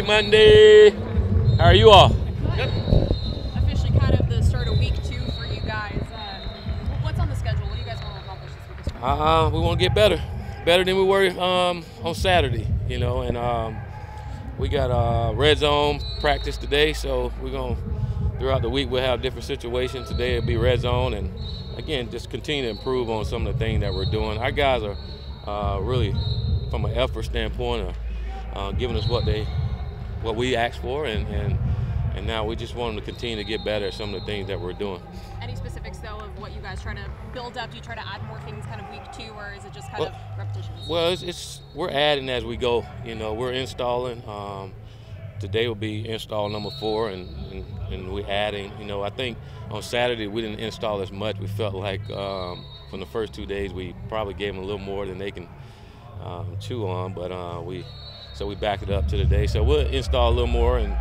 Happy Monday. How are you all? Good. Officially kind of the start of week 2 for you guys. What's on the schedule? What do you guys want to accomplish this week? We want to get better than we were on Saturday, and we got red zone practice today, so we're going to, throughout the week, we'll have different situations. Today it'll be red zone, and again, just continue to improve on some of the things that we're doing. Our guys are really, from an effort standpoint, giving us what we asked for, and now we just want them to continue to get better at some of the things that we're doing. Any specifics, though, of what you guys try to build up? Do you try to add more things kind of week 2, or is it just kind of repetitions? Well, we're adding as we go. We're installing. Today will be install number 4, and we're adding. I think on Saturday we didn't install as much. We felt like from the first 2 days we probably gave them a little more than they can chew on, but so we backed it up to today. So we'll install a little more and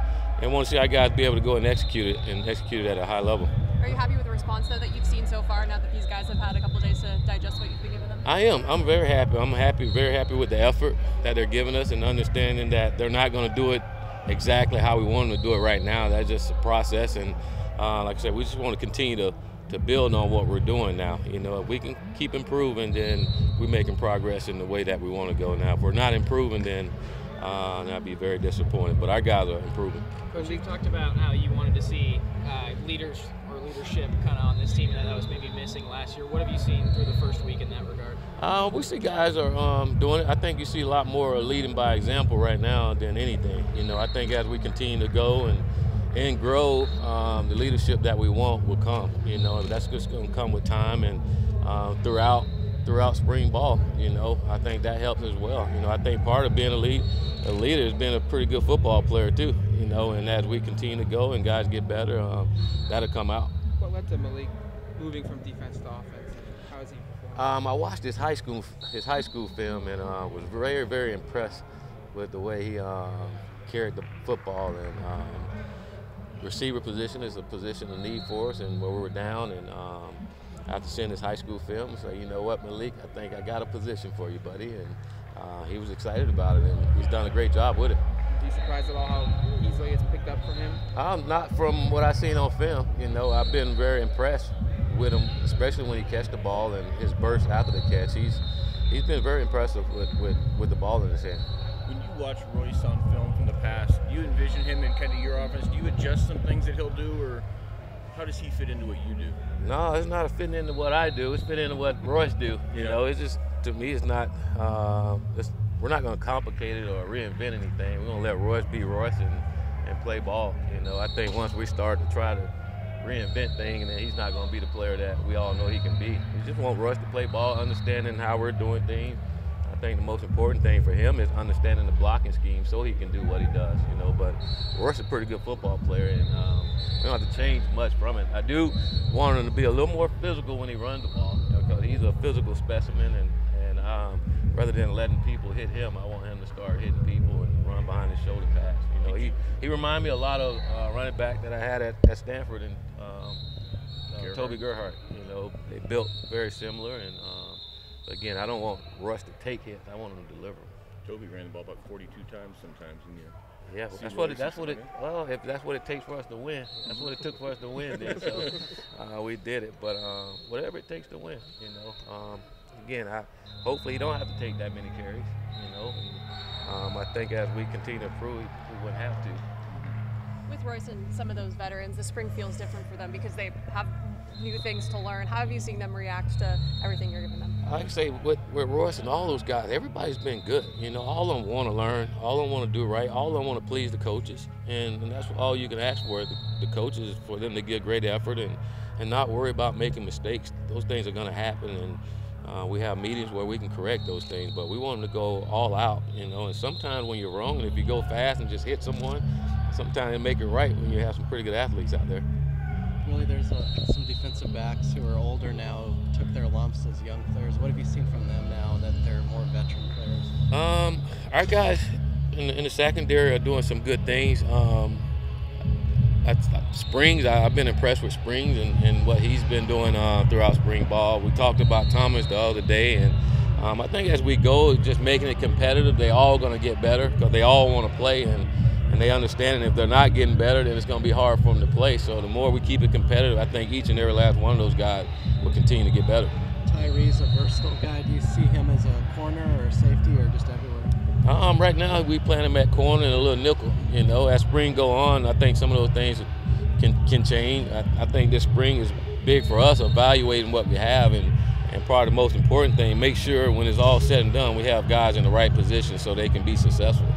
want to see our guys be able to go and execute it at a high level. Are you happy with the response, though, that you've seen so far now that these guys have had a couple of days to digest what you've been giving them? I am. I'm very happy. Very happy with the effort that they're giving us and understanding that they're not going to do it exactly how we want them to do it right now. That's just a process. And like I said, we just want to continue to build on what we're doing now. If we can keep improving, then we're making progress in the way that we want to go now. If we're not improving, then I'd be very disappointed. But our guys are improving. Coach, you talked about how you wanted to see leadership kind of on this team that was maybe missing last year. What have you seen through the first week in that regard? We see guys are doing it. I think you see a lot more leading by example right now than anything. I think as we continue to go and grow, the leadership that we want will come. That's just going to come with time and throughout spring ball. I think that helps as well. I think part of being a leader is being a pretty good football player too. And as we continue to go and guys get better, that'll come out. What led to Malik moving from defense to offense? How is he performing? I watched his high school film and was very, very impressed with the way he carried the football. And receiver position is a position of need for us, and where we were down. And after seeing his high school film, I said, you know what, Malik, I think I got a position for you, buddy. And he was excited about it, and he's done a great job with it. Are you surprised at all how easily it's picked up from him? Not from what I've seen on film. I've been very impressed with him, especially when he catches the ball and his burst after the catch. He's been very impressive with the ball in his hand. When you watch Royce on film from the past, do you envision him in kind of your offense? Do you adjust some things that he'll do, or how does he fit into what you do? No, it's not fitting into what I do. It's fitting into what Royce do. It's just, to me, it's not. We're not going to complicate it or reinvent anything. We're going to let Royce be Royce and play ball. I think once we start to try to reinvent things, then he's not going to be the player that we all know he can be. We just want Royce to play ball, understanding how we're doing things. I think the most important thing for him is understanding the blocking scheme so he can do what he does. But Royce is a pretty good football player, and we don't have to change much from it. I do want him to be a little more physical when he runs the ball, because he's a physical specimen, and rather than letting people hit him, I want him to start hitting people and run behind his shoulder pass. He reminded me a lot of running back that I had at Stanford and Toby Gerhardt. They built very similar, and again, I don't want Russ to take hits. I want him to deliver them. Toby ran the ball about 42 times sometimes in the Yeah, well, if that's what it takes for us to win, that's what it took for us to win then. So we did it, but whatever it takes to win, again, hopefully you don't have to take that many carries, I think as we continue to improve, we wouldn't have to. With Royce and some of those veterans, the spring feels different for them because they have new things to learn. How have you seen them react to everything you're giving them? I can say with Royce and all those guys, everybody's been good. All of them want to learn, all of them want to do right, all of them want to please the coaches, and that's all you can ask for the coaches, for them to give great effort and not worry about making mistakes. Those things are going to happen, and we have meetings where we can correct those things, but we want them to go all out, and sometimes when you're wrong, and if you go fast and just hit someone, sometimes they make it right when you have some pretty good athletes out there. Willie, there's some defensive backs who are older now, took their lumps as young players. What have you seen from them now that they're more veteran players? Our guys in the secondary are doing some good things. Springs, I've been impressed with Springs and what he's been doing throughout spring ball. We talked about Thomas the other day, and I think as we go, just making it competitive, they all going to get better because they all want to play, and and they understand it. If they're not getting better, then it's going to be hard for them to play. So the more we keep it competitive, I think each and every last one of those guys will continue to get better. Tyree's a versatile guy. Do you see him as a corner or a safety or just everywhere? Right now we plan him at corner and a little nickel. You know, as spring go on, I think some of those things can change. I think this spring is big for us, evaluating what we have, and probably the most important thing, make sure when it's all said and done, we have guys in the right position so they can be successful.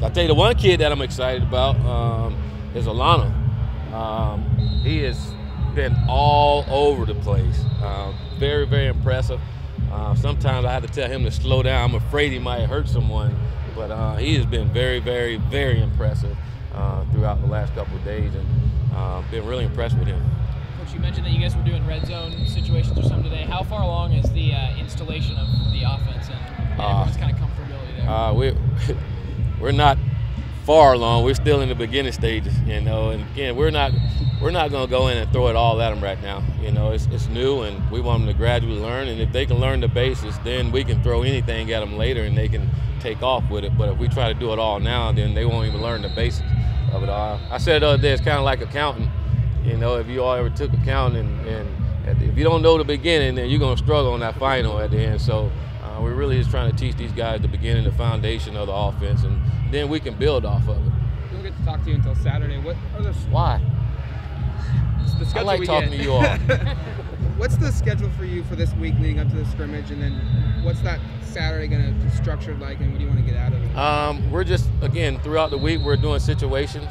I'll tell you the one kid that I'm excited about is Alana. He has been all over the place. Very, very impressive. Sometimes I have to tell him to slow down. I'm afraid he might hurt someone, but he has been very, very, very impressive throughout the last couple of days, and been really impressed with him. Coach, you mentioned that you guys were doing red zone situations or something today. How far along is the installation of the offense and everyone's kind of comfortability there? We're not far along. We're still in the beginning stages, you know. And again, we're not going to go in and throw it all at them right now. You know, it's new, and we want them to gradually learn. And if they can learn the basics, then we can throw anything at them later, and they can take off with it. But if we try to do it all now, then they won't even learn the basics of it all. I said the other day, it's kind of like accounting. You know, if you all ever took accounting, and if you don't know the beginning, then you're going to struggle on that final at the end. So we're really just trying to teach these guys the beginning, the foundation of the offense, and then we can build off of it. We don't get to talk to you until Saturday. What are the Why? The schedule I like talking to you all. What's the schedule for you for this week leading up to the scrimmage, and then what's that Saturday going to be structured like, and what do you want to get out of it? We're just, again, throughout the week we're doing situations.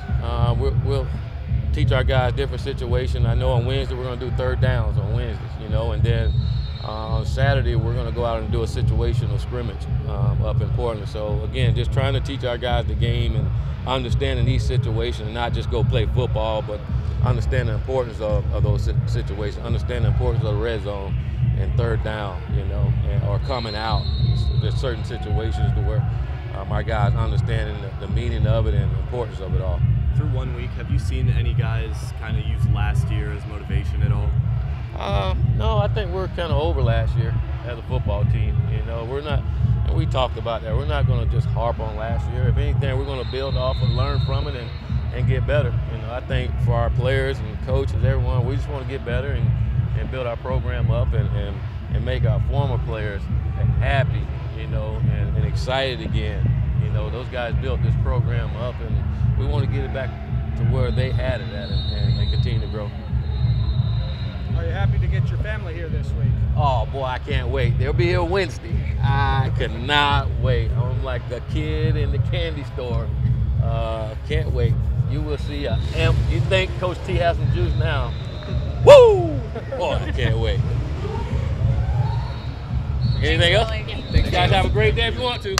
We'll teach our guys different situations. I know on Wednesday we're going to do third downs on Wednesdays, you know, and then on Saturday we're going to go out and do a situational scrimmage up in Portland. So again, just trying to teach our guys the game and understanding these situations, and not just go play football, but understand the importance of those situations, understand the importance of the red zone and third down, you know, or coming out. There's certain situations to where our guys understanding the meaning of it and the importance of it all. Through 1 week, have you seen any guys kind of use last year as motivation at all? No, I think we're kind of over last year as a football team. You know, we're not, and we talked about that, we're not going to just harp on last year. If anything, we're going to build off and learn from it and get better. You know, I think for our players and coaches, everyone, we just want to get better and build our program up and make our former players happy, you know, and excited again. You know, those guys built this program up, and we want to get it back to where they had it at and continue to grow. Are you happy to get your family here this week? Oh, boy, I can't wait. They'll be here Wednesday. I cannot wait. I'm like a kid in the candy store. Can't wait. You will see you think Coach T has some juice now. Woo! Boy, I can't wait. Anything else? Willie. You guys have a great day if you want to.